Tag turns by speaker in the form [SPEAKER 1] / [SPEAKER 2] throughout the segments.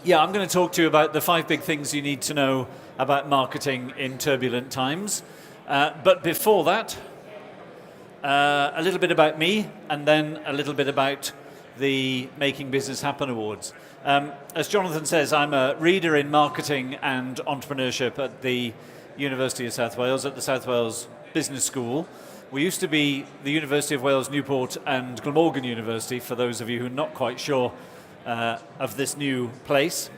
[SPEAKER 1] Yeah, I'm going to talk to you about the 5 big things you need to know about marketing in turbulent times. But before that, a little bit about me, and then a little bit about the Making Business Happen Awards. As Jonathan says, I'm a reader in marketing and entrepreneurship at the University of South Wales, at the South Wales Business School. We used to be the University of Wales, Newport and Glamorgan University, for those of you who are not quite sure of this new place.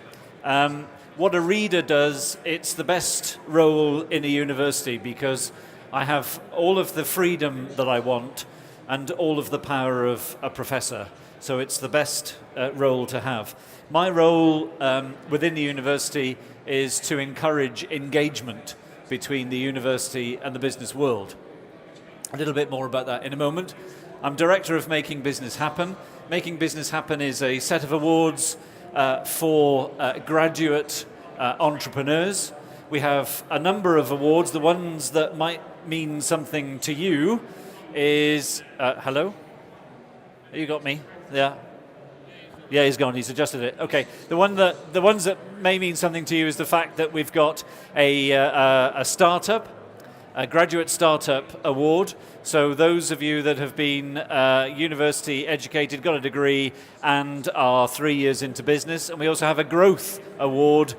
[SPEAKER 1] What a reader does, it's the best role in a university because I have all of the freedom that I want and all of the power of a professor. So it's the best role to have. My role within the university is to encourage engagement between the university and the business world. A little bit more about that in a moment. I'm director of Making Business Happen. Making Business Happen is a set of awards for graduate entrepreneurs. We have a number of awards. The ones that might mean something to you is... hello? You got me? Yeah. Yeah, he's gone. He's adjusted it. Okay. The ones that may mean something to you is the fact that we've got a startup, a graduate startup award. So those of you that have been university educated, got a degree, and are 3 years into business. And we also have a growth award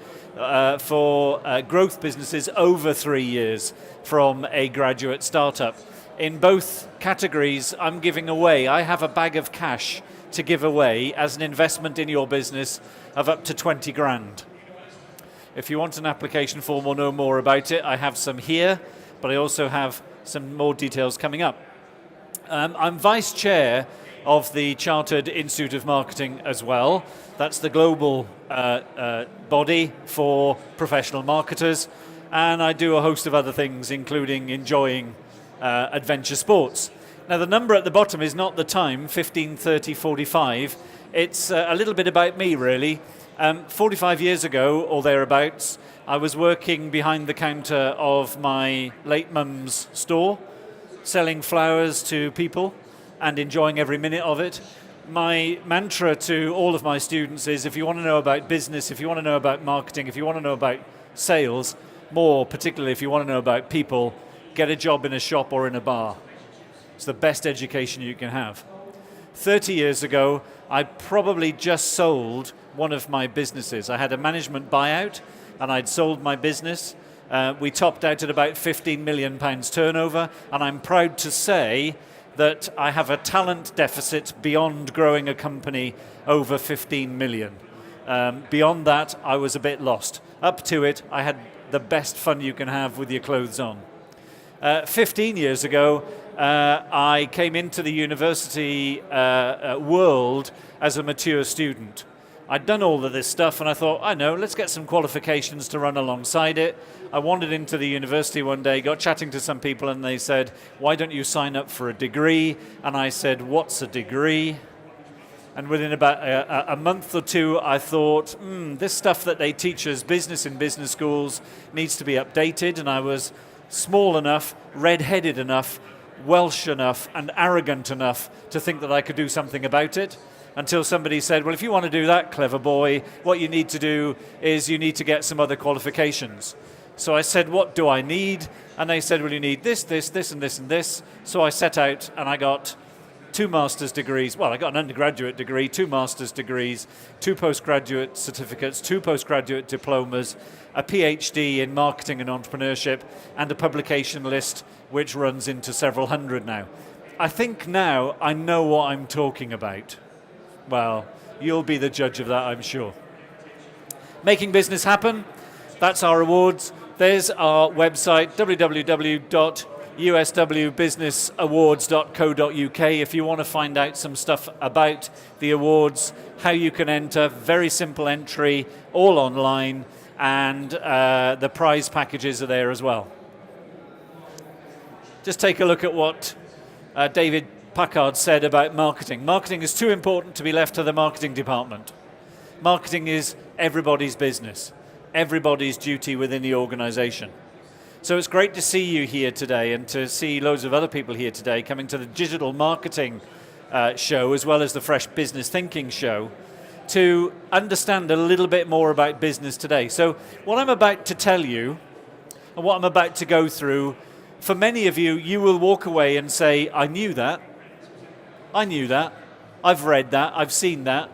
[SPEAKER 1] for growth businesses over 3 years from a graduate startup. In both categories, I'm giving away. I have a bag of cash to give away as an investment in your business of up to 20 grand. If you want an application form or know more about it, I have some here, but I also have some more details coming up. I'm vice chair of the Chartered Institute of Marketing as well. That's the global body for professional marketers, and I do a host of other things, including enjoying adventure sports. Now, the number at the bottom is not the time, 15:30:45. It's a little bit about me, really. 45 years ago, or thereabouts, I was working behind the counter of my late mum's store, selling flowers to people and enjoying every minute of it. My mantra to all of my students is, if you want to know about business, if you want to know about marketing, if you want to know about sales, more particularly if you want to know about people, get a job in a shop or in a bar. It's the best education you can have. 30 years ago, I probably just sold one of my businesses. I had a management buyout and I'd sold my business. We topped out at about £15 million turnover, and I'm proud to say that I have a talent deficit beyond growing a company over 15 million. Beyond that, I was a bit lost. Up to it, I had the best fun you can have with your clothes on. 15 years ago, I came into the university world as a mature student. I'd done all of this stuff and I thought, I know, let's get some qualifications to run alongside it. I wandered into the university one day, got chatting to some people, and they said, why don't you sign up for a degree? And I said, what's a degree? And within about a month or two, I thought, this stuff that they teach us, business in business schools, needs to be updated. And I was small enough, red-headed enough, Welsh enough, and arrogant enough to think that I could do something about it. Until somebody said, well, if you want to do that, clever boy, what you need to do is you need to get some other qualifications. So I said, what do I need? And they said, well, you need this, this, this, and this, and this. So I set out and I got 2 master's degrees. Well, I got an undergraduate degree, 2 master's degrees, 2 postgraduate certificates, 2 postgraduate diplomas, a PhD in marketing and entrepreneurship, and a publication list which runs into several hundred now. I think now I know what I'm talking about. Well, you'll be the judge of that, I'm sure. Making Business Happen, that's our awards. There's our website, www.uswbusinessawards.co.uk, if you want to find out some stuff about the awards, how you can enter, very simple entry, all online, and the prize packages are there as well. Just take a look at what David Packard said about marketing. Marketing is too important to be left to the marketing department. Marketing is everybody's business, everybody's duty within the organization. So it's great to see you here today and to see loads of other people here today coming to the digital marketing show as well as the Fresh Business Thinking show. to understand a little bit more about business today. So what I'm about to tell you and what I'm about to go through, for many of you, you will walk away and say, I knew that, I've read that, I've seen that.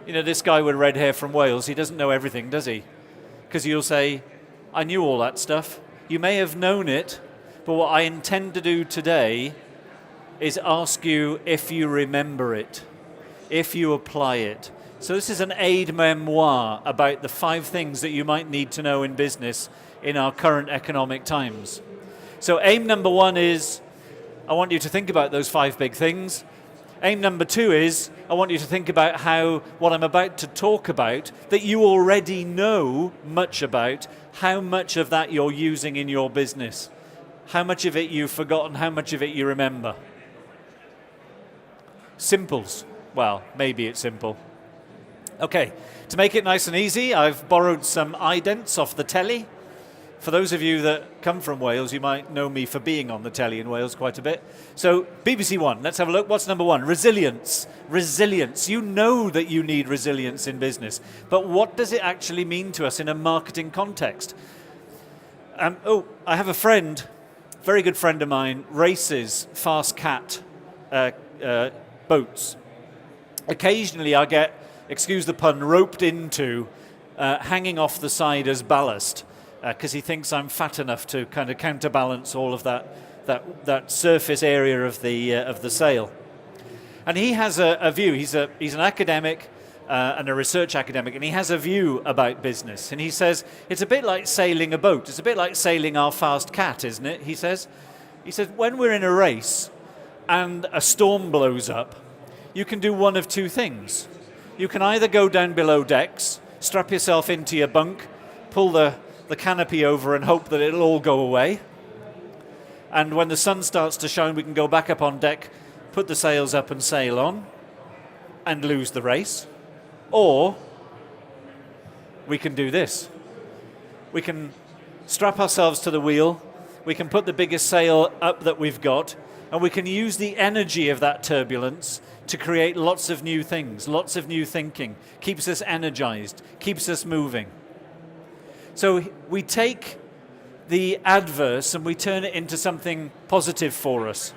[SPEAKER 1] You know, this guy with red hair from Wales, he doesn't know everything, does he? Because you'll say, I knew all that stuff. You may have known it, but what I intend to do today is ask you if you remember it, if you apply it. So this is an aide-memoire about the 5 things that you might need to know in business in our current economic times. So aim number 1 is, I want you to think about those 5 big things. Aim number 2 is, I want you to think about how what I'm about to talk about, that you already know much about, how much of that you're using in your business. How much of it you've forgotten, how much of it you remember. Simples. Well, maybe it's simple. Okay, to make it nice and easy, I've borrowed some idents off the telly. For those of you that come from Wales, you might know me for being on the telly in Wales quite a bit. So, BBC One, let's have a look. What's number 1? Resilience. Resilience. You know that you need resilience in business. But what does it actually mean to us in a marketing context? I have a friend, very good friend of mine, races fast cat boats. Occasionally I get, excuse the pun, roped into hanging off the side as ballast, because he thinks I'm fat enough to kind of counterbalance all of that surface area of the sail. And he has a view. He's an academic and a research academic, and he has a view about business. And he says it's a bit like sailing a boat. It's a bit like sailing our fast cat, isn't it? He says when we're in a race and a storm blows up, you can do one of 2 things. You can either go down below decks, strap yourself into your bunk, pull the canopy over and hope that it'll all go away. And when the sun starts to shine, we can go back up on deck, put the sails up and sail on and lose the race. Or we can do this. We can strap ourselves to the wheel, we can put the biggest sail up that we've got, and we can use the energy of that turbulence to create lots of new things, lots of new thinking, keeps us energized, keeps us moving. So we take the adverse and we turn it into something positive for us.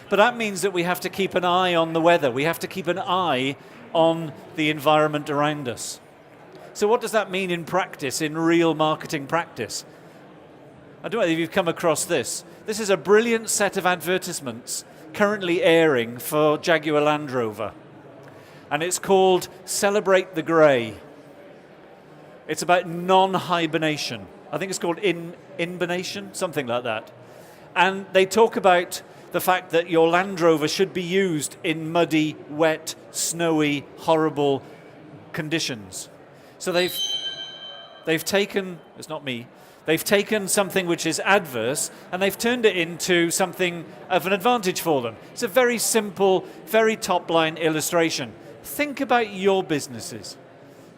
[SPEAKER 1] But that means that we have to keep an eye on the weather. We have to keep an eye on the environment around us. So what does that mean in practice, in real marketing practice? I don't know if you've come across this. This is a brilliant set of advertisements currently airing for Jaguar Land Rover. And it's called Celebrate the Grey. It's about non-hibernation. I think it's called inbonation, something like that. And they talk about the fact that your Land Rover should be used in muddy, wet, snowy, horrible conditions. So they've taken, it's not me, they've taken something which is adverse and they've turned it into something of an advantage for them. It's a very simple, very top-line illustration. Think about your businesses.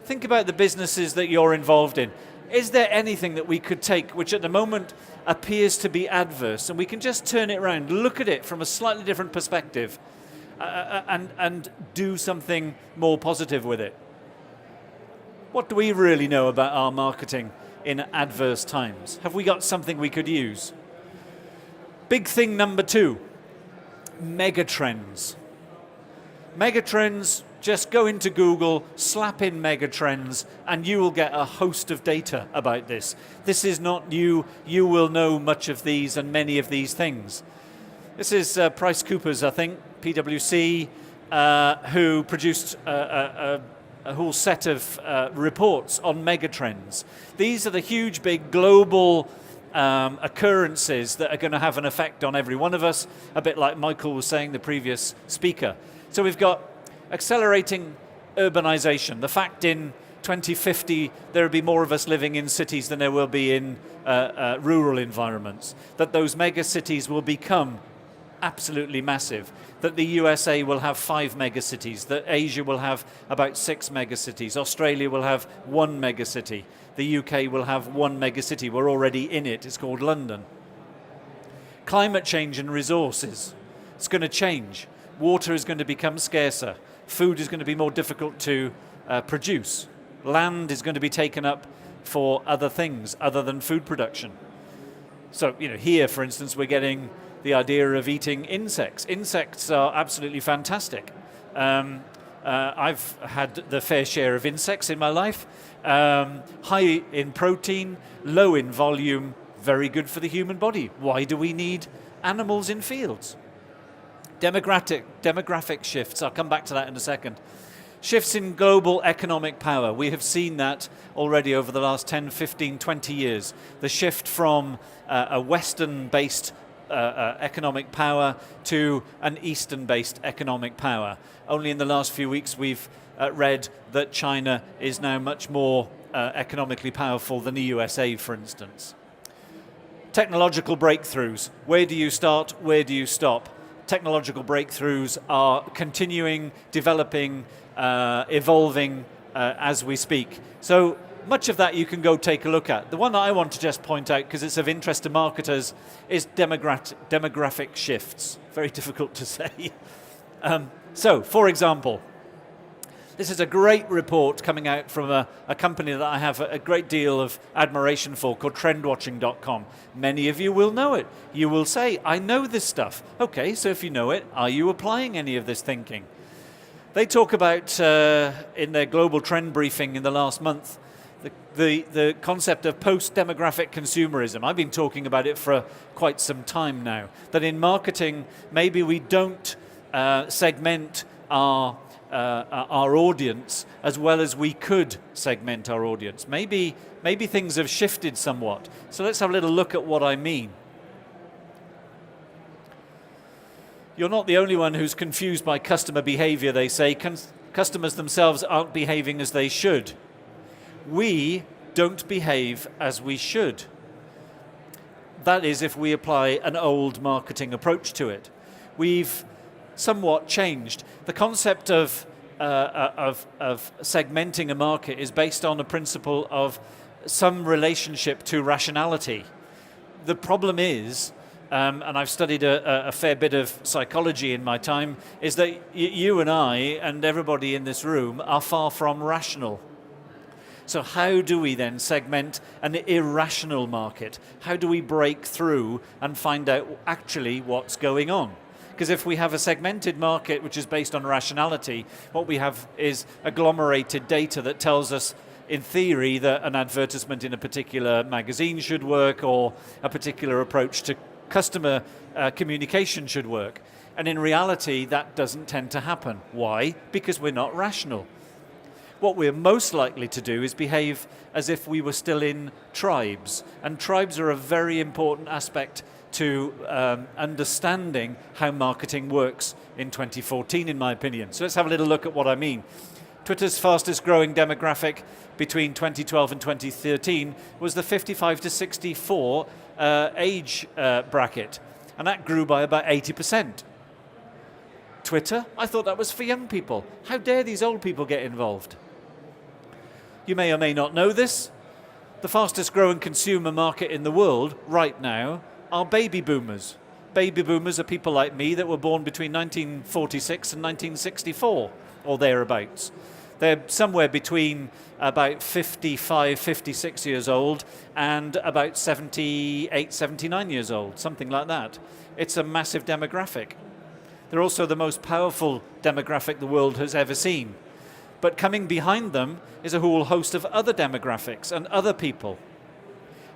[SPEAKER 1] Think about the businesses that you're involved in. Is there anything that we could take which at the moment appears to be adverse and we can just turn it around, look at it from a slightly different perspective and do something more positive with it? What do we really know about our marketing in adverse times? Have we got something we could use? Big thing number 2, megatrends. Megatrends, just go into Google, slap in megatrends, and you will get a host of data about this. This is not new. You will know much of these and many of these things. This is PriceCoopers, I think, PwC, who produced a whole set of reports on megatrends. These are the huge, big global occurrences that are going to have an effect on every one of us, a bit like Michael was saying, the previous speaker. So we've got accelerating urbanization. The fact in 2050 there will be more of us living in cities than there will be in rural environments. That those mega cities will become absolutely massive. That the USA will have 5 megacities. That Asia will have about 6 megacities. Australia will have 1 megacity. The UK will have 1 megacity. We're already in it. It's called London. Climate change and resources. It's going to change. Water is going to become scarcer. food is going to be more difficult to produce. Land is going to be taken up for other things other than food production. So, here, for instance, we're getting the idea of eating insects. Insects are absolutely fantastic. I've had the fair share of insects in my life. High in protein, low in volume, very good for the human body. Why do we need animals in fields? Demographic shifts. I'll come back to that in a second. Shifts in global economic power. We have seen that already over the last 10, 15, 20 years. The shift from a Western-based economic power to an Eastern-based economic power. Only in the last few weeks we've read that China is now much more economically powerful than the USA, for instance. Technological breakthroughs. Where do you start? Where do you stop? Technological breakthroughs are continuing, developing, evolving as we speak. So much of that you can go take a look at. The one that I want to just point out, because it's of interest to marketers, is demographic shifts. Very difficult to say. So, for example, this is a great report coming out from a company that I have a great deal of admiration for, called trendwatching.com. Many of you will know it. You will say, I know this stuff. Okay, so if you know it, are you applying any of this thinking? They talk about, in their global trend briefing in the last month, the concept of post-demographic consumerism. I've been talking about it for quite some time now, that in marketing, maybe we don't segment our audience as well as we could segment our audience. Maybe things have shifted somewhat. So let's have a little look at what I mean. You're not the only one who's confused by customer behavior, they say. Customers themselves aren't behaving as they should. We don't behave as we should. That is, if we apply an old marketing approach to it. We've somewhat changed. The concept of segmenting a market is based on a principle of some relationship to rationality. The problem is, and I've studied a fair bit of psychology in my time, is that you and I and everybody in this room are far from rational. So how do we then segment an irrational market? How do we break through and find out actually what's going on? Because if we have a segmented market which is based on rationality, what we have is agglomerated data that tells us, in theory, that an advertisement in a particular magazine should work, or a particular approach to customer communication should work. And in reality, that doesn't tend to happen. Why? Because we're not rational. What we're most likely to do is behave as if we were still in tribes. And tribes are a very important aspect to understanding how marketing works in 2014, in my opinion. So let's have a little look at what I mean. Twitter's fastest growing demographic between 2012 and 2013 was the 55 to 64 age bracket. And that grew by about 80%. Twitter? I thought that was for young people. How dare these old people get involved? You may or may not know this. The fastest growing consumer market in the world right now are baby boomers. Baby boomers are people like me that were born between 1946 and 1964, or thereabouts. They're somewhere between about 55, 56 years old and about 78, 79 years old, something like that. It's a massive demographic. They're also the most powerful demographic the world has ever seen. But coming behind them is a whole host of other demographics and other people.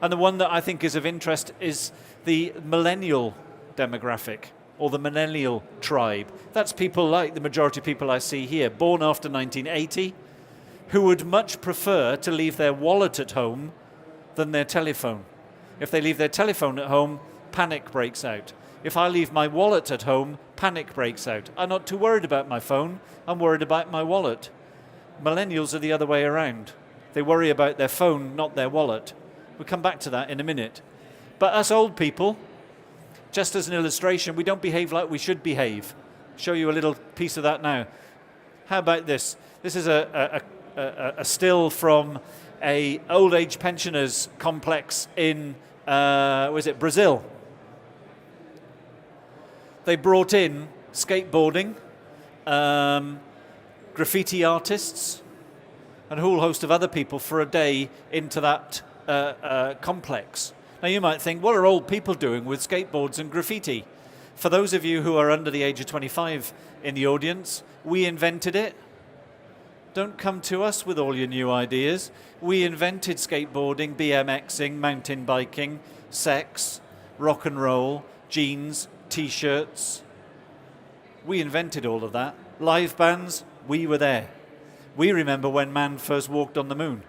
[SPEAKER 1] And the one that I think is of interest is the millennial demographic, or the millennial tribe. That's people like the majority of people I see here, born after 1980, who would much prefer to leave their wallet at home than their telephone. If they leave their telephone at home, panic breaks out. If I leave my wallet at home, panic breaks out. I'm not too worried about my phone, I'm worried about my wallet. Millennials are the other way around. They worry about their phone, not their wallet. We'll come back to that in a minute. But us old people, just as an illustration, we don't behave like we should behave. Show you a little piece of that now. How about this? This is a still from a old age pensioners complex in, was it Brazil? They brought in skateboarding. graffiti artists, and a whole host of other people for a day into that complex. Now you might think, what are old people doing with skateboards and graffiti? For those of you who are under the age of 25 in the audience, we invented it. Don't come to us with all your new ideas. We invented skateboarding, BMXing, mountain biking, sex, rock and roll, jeans, t-shirts. We invented all of that. Live bands, we were there. We remember when man first walked on the moon.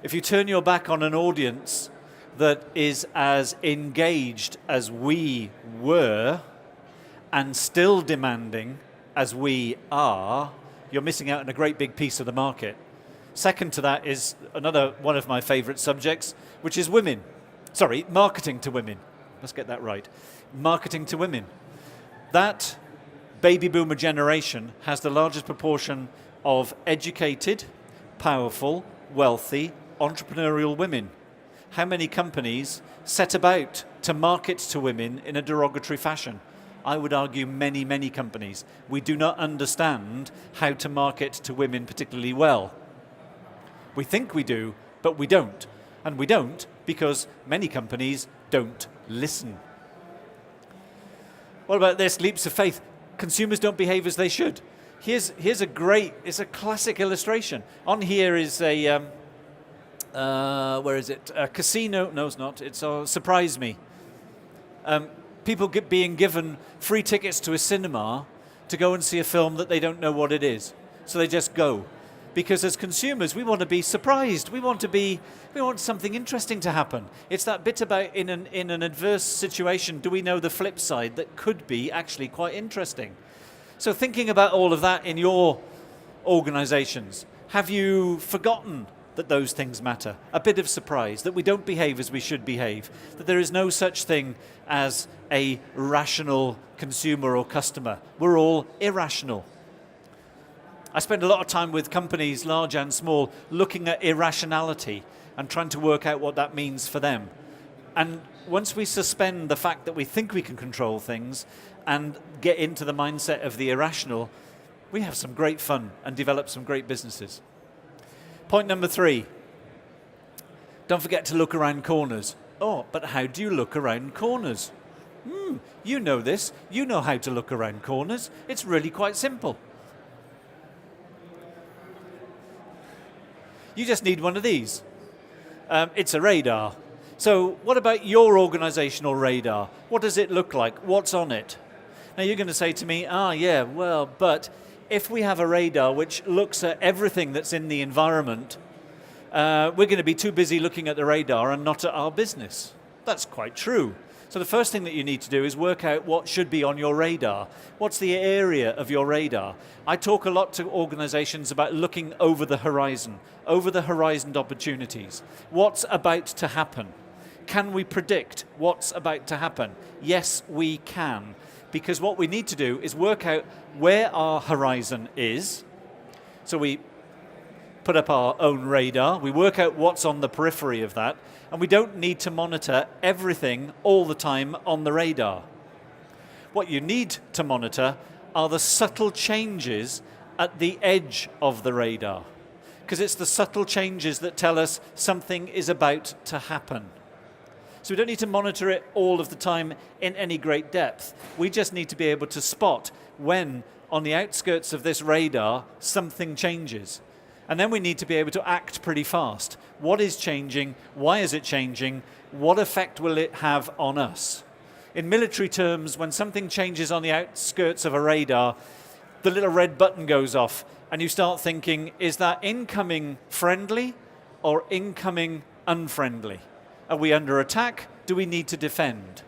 [SPEAKER 1] If you turn your back on an audience that is as engaged as we were and still demanding as we are, you're missing out on a great big piece of the market. Second to that is another one of my favorite subjects, which is women. Sorry, marketing to women. Let's get that right. Marketing to women. That baby boomer generation has the largest proportion of educated, powerful, wealthy, entrepreneurial women. How many companies set about to market to women in a derogatory fashion? I would argue many, many companies. We do not understand how to market to women particularly well. We think we do, but we don't. And we don't because many companies don't listen. What about this? Leaps of faith. Consumers don't behave as they should. Here's it's a classic illustration. On here is a, where is it? A casino, no it's not, it's Surprise Me. People being given free tickets to a cinema to go and see a film that they don't know what it is. So they just go. Because as consumers, we want to be surprised. We want something interesting to happen. It's that bit about in an adverse situation, do we know the flip side that could be actually quite interesting? So thinking about all of that in your organizations, have you forgotten that those things matter? A bit of surprise, that we don't behave as we should behave, that there is no such thing as a rational consumer or customer. We're all irrational. I spend a lot of time with companies, large and small, looking at irrationality and trying to work out what that means for them. And once we suspend the fact that we think we can control things and get into the mindset of the irrational, we have some great fun and develop some great businesses. Point number 3, don't forget to look around corners. Oh, but how do you look around corners? You know this. You know how to look around corners. It's really quite simple. You just need one of these. It's a radar. So what about your organizational radar? What does it look like? What's on it? Now you're going to say to me, yeah, well, but if we have a radar which looks at everything that's in the environment, we're going to be too busy looking at the radar and not at our business. That's quite true. So the first thing that you need to do is work out what should be on your radar. What's the area of your radar? I talk a lot to organizations about looking over the horizon opportunities. What's about to happen? Can we predict what's about to happen? Yes, we can. Because what we need to do is work out where our horizon is. So we put up our own radar, we work out what's on the periphery of that, and we don't need to monitor everything all the time on the radar. What you need to monitor are the subtle changes at the edge of the radar, because it's the subtle changes that tell us something is about to happen. So we don't need to monitor it all of the time in any great depth. We just need to be able to spot when, on the outskirts of this radar, something changes. And then we need to be able to act pretty fast. What is changing? Why is it changing? What effect will it have on us? In military terms, when something changes on the outskirts of a radar, the little red button goes off, and you start thinking, is that incoming friendly or incoming unfriendly? Are we under attack? Do we need to defend?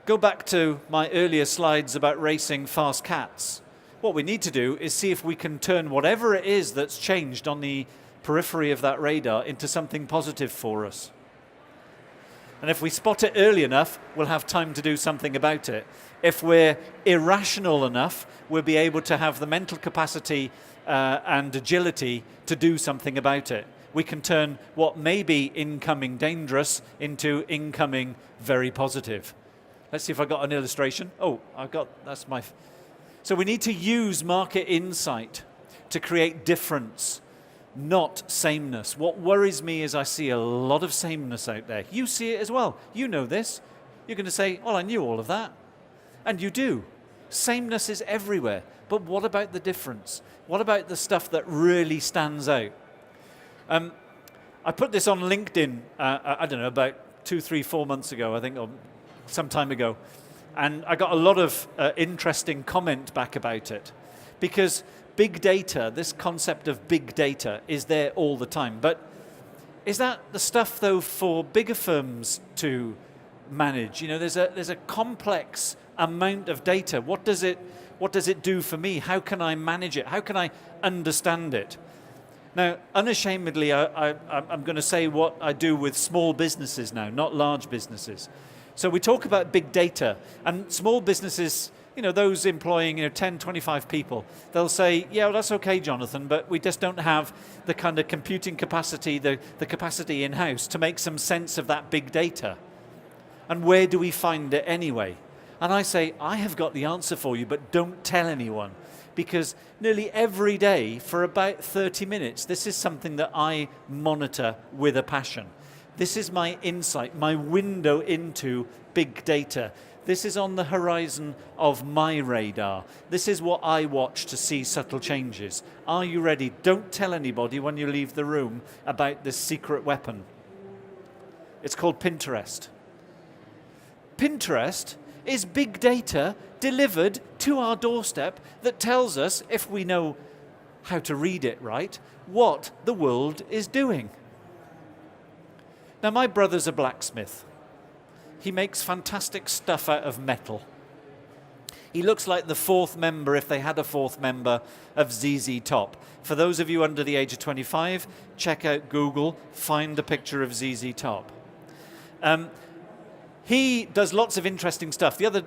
[SPEAKER 1] Go back to my earlier slides about racing fast cats. What we need to do is see if we can turn whatever it is that's changed on the periphery of that radar into something positive for us. And if we spot it early enough, we'll have time to do something about it. If we're irrational enough, we'll be able to have the mental capacity and agility to do something about it. We can turn what may be incoming dangerous into incoming very positive. Let's see if I got an illustration. Oh, that's my... So we need to use market insight to create difference, not sameness. What worries me is I see a lot of sameness out there. You see it as well. You know this. You're going to say, well, I knew all of that. And you do. Sameness is everywhere. But what about the difference? What about the stuff that really stands out? I put this on LinkedIn, I don't know, about 2, 3, 4 months ago, I think, or some time ago. And I got a lot of interesting comment back about it. Because big data, this concept of big data, is there all the time. But is that the stuff, though, for bigger firms to manage? You know, there's a complex amount of data. What does it do for me? How can I manage it? How can I understand it? Now, unashamedly, I'm going to say what I do with small businesses now, not large businesses. So we talk about big data, and small businesses, you know, those employing 10, 25 people, they'll say, yeah, well, that's okay, Jonathan, but we just don't have the kind of computing capacity, the capacity in-house to make some sense of that big data. And where do we find it anyway? And I say, I have got the answer for you, but don't tell anyone. Because nearly every day for about 30 minutes, this is something that I monitor with a passion. This is my insight, my window into big data. This is on the horizon of my radar. This is what I watch to see subtle changes. Are you ready? Don't tell anybody when you leave the room about this secret weapon. It's called Pinterest. Pinterest is big data delivered to our doorstep that tells us, if we know how to read it right, what the world is doing. Now, my brother's a blacksmith. He makes fantastic stuff out of metal. He looks like the fourth member, if they had a fourth member, of ZZ Top. For those of you under the age of 25, check out Google, find a picture of ZZ Top. He does lots of interesting stuff. The other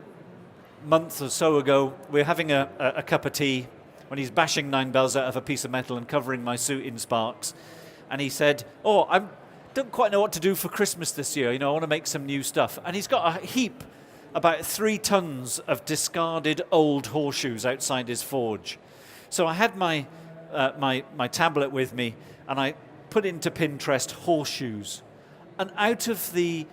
[SPEAKER 1] month or so ago, we were having a cup of tea when he's bashing 9 bells out of a piece of metal and covering my suit in sparks. And he said, oh, I don't quite know what to do for Christmas this year. You know, I want to make some new stuff. And he's got a heap, about 3 tons of discarded old horseshoes outside his forge. So I had my tablet with me, and I put into Pinterest horseshoes. And out of the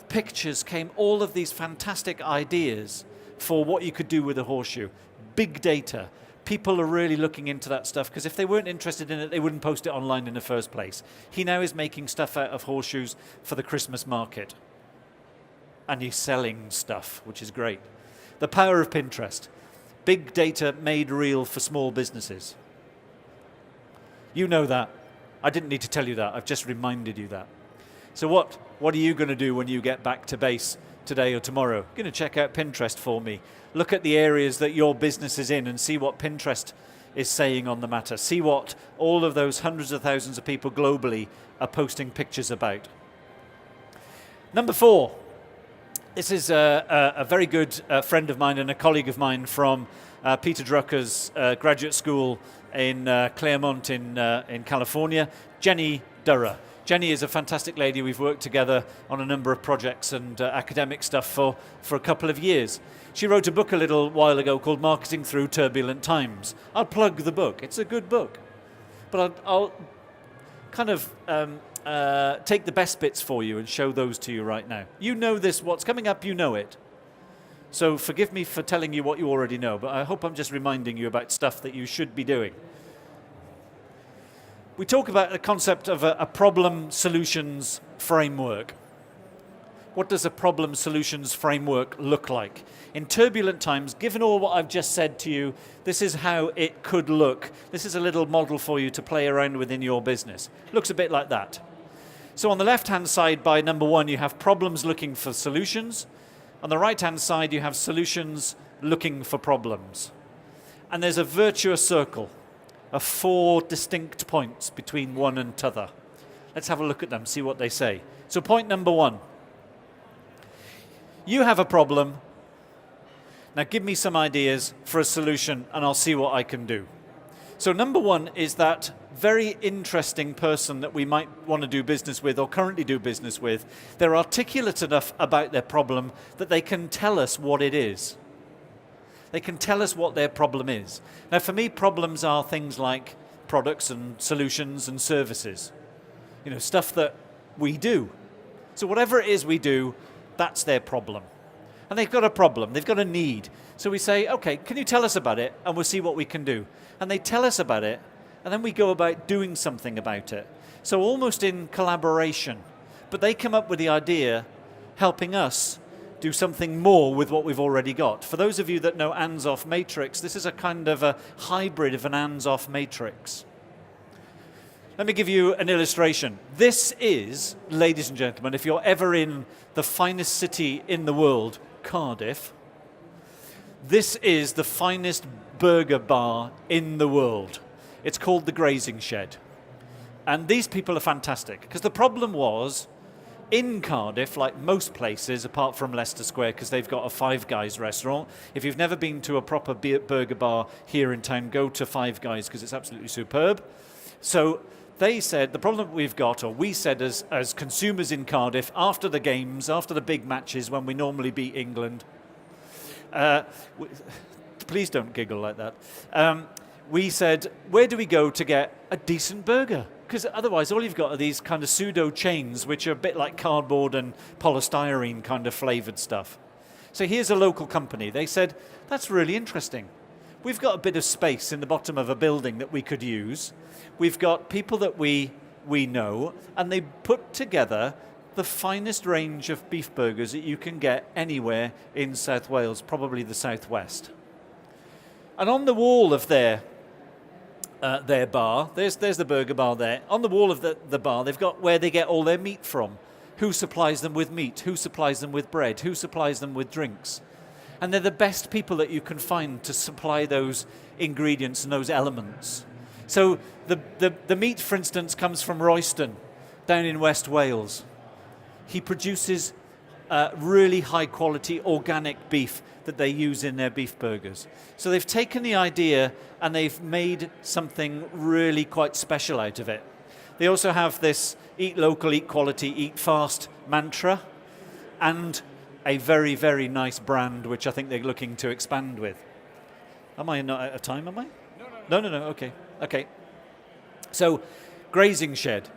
[SPEAKER 1] pictures came all of these fantastic ideas for what you could do with a horseshoe. Big data. People are really looking into that stuff, because if they weren't interested in it, they wouldn't post it online in the first place. He now is making stuff out of horseshoes for the Christmas market. And he's selling stuff, which is great. The power of Pinterest. Big data made real for small businesses. You know that. I didn't need to tell you that. I've just reminded you that. So what are you going to do when you get back to base today or tomorrow? You're going to check out Pinterest for me. Look at the areas that your business is in and see what Pinterest is saying on the matter. See what all of those hundreds of thousands of people globally are posting pictures about. Number 4. This is a very good friend of mine and a colleague of mine from Peter Drucker's graduate school in Claremont in California, Jenny Durrer. Jenny is a fantastic lady. We've worked together on a number of projects and academic stuff for a couple of years. She wrote a book a little while ago called Marketing Through Turbulent Times. I'll plug the book. It's a good book. But I'll kind of take the best bits for you and show those to you right now. You know this, what's coming up, you know it. So forgive me for telling you what you already know, but I hope I'm just reminding you about stuff that you should be doing. We talk about the concept of a problem solutions framework. What does a problem solutions framework look like? In turbulent times, given all what I've just said to you, this is how it could look. This is a little model for you to play around with in your business. Looks a bit like that. So on the left-hand side, by number 1, you have problems looking for solutions. On the right-hand side, you have solutions looking for problems. And there's a virtuous circle of 4 distinct points between one and t'other. Let's have a look at them, see what they say. So point number 1. You have a problem. Now give me some ideas for a solution and I'll see what I can do. So number one is that very interesting person that we might want to do business with or currently do business with. They're articulate enough about their problem that they can tell us what it is. They can tell us what their problem is. Now for me, problems are things like products and solutions and services. You know, stuff that we do. So whatever it is we do, that's their problem. And they've got a problem, they've got a need. So we say, okay, can you tell us about it? And we'll see what we can do. And they tell us about it, and then we go about doing something about it. So almost in collaboration. But they come up with the idea, helping us do something more with what we've already got. For those of you that know Ansoff matrix, this is a kind of a hybrid of an Ansoff matrix. Let me give you an illustration. This is, ladies and gentlemen, if you're ever in the finest city in the world, Cardiff, this is the finest burger bar in the world. It's called the Grazing Shed. And these people are fantastic, because the problem was, in Cardiff, like most places, apart from Leicester Square, because they've got a Five Guys restaurant. If you've never been to a proper burger bar here in town, go to Five Guys, because it's absolutely superb. So they said, the problem we've got, or we said as consumers in Cardiff, after the games, after the big matches, when we normally beat England, please don't giggle like that. We said, where do we go to get a decent burger? Because otherwise all you've got are these kind of pseudo chains which are a bit like cardboard and polystyrene kind of flavoured stuff. So here's a local company. They said, that's really interesting. We've got a bit of space in the bottom of a building that we could use. We've got people that we know, and they put together the finest range of beef burgers that you can get anywhere in South Wales, probably the southwest. And on the wall of their bar, there's the burger bar there. On the wall of the bar, they've got where they get all their meat from. Who supplies them with meat? Who supplies them with bread? Who supplies them with drinks? And they're the best people that you can find to supply those ingredients and those elements. So the meat, for instance, comes from Royston, down in West Wales. He produces really high quality organic beef that they use in their beef burgers. So they've taken the idea and they've made something really quite special out of it. They also have this eat local, eat quality, eat fast mantra, and a very, very nice brand which I think they're looking to expand with. Am I not out of time, am I? No, okay. So, Grazing Shed.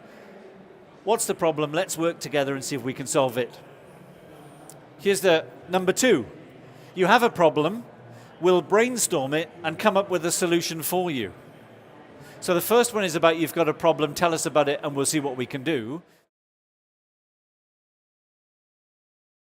[SPEAKER 1] What's the problem? Let's work together and see if we can solve it. Here's the number 2. You have a problem, we'll brainstorm it and come up with a solution for you. So the first one is about you've got a problem, tell us about it and we'll see what we can do.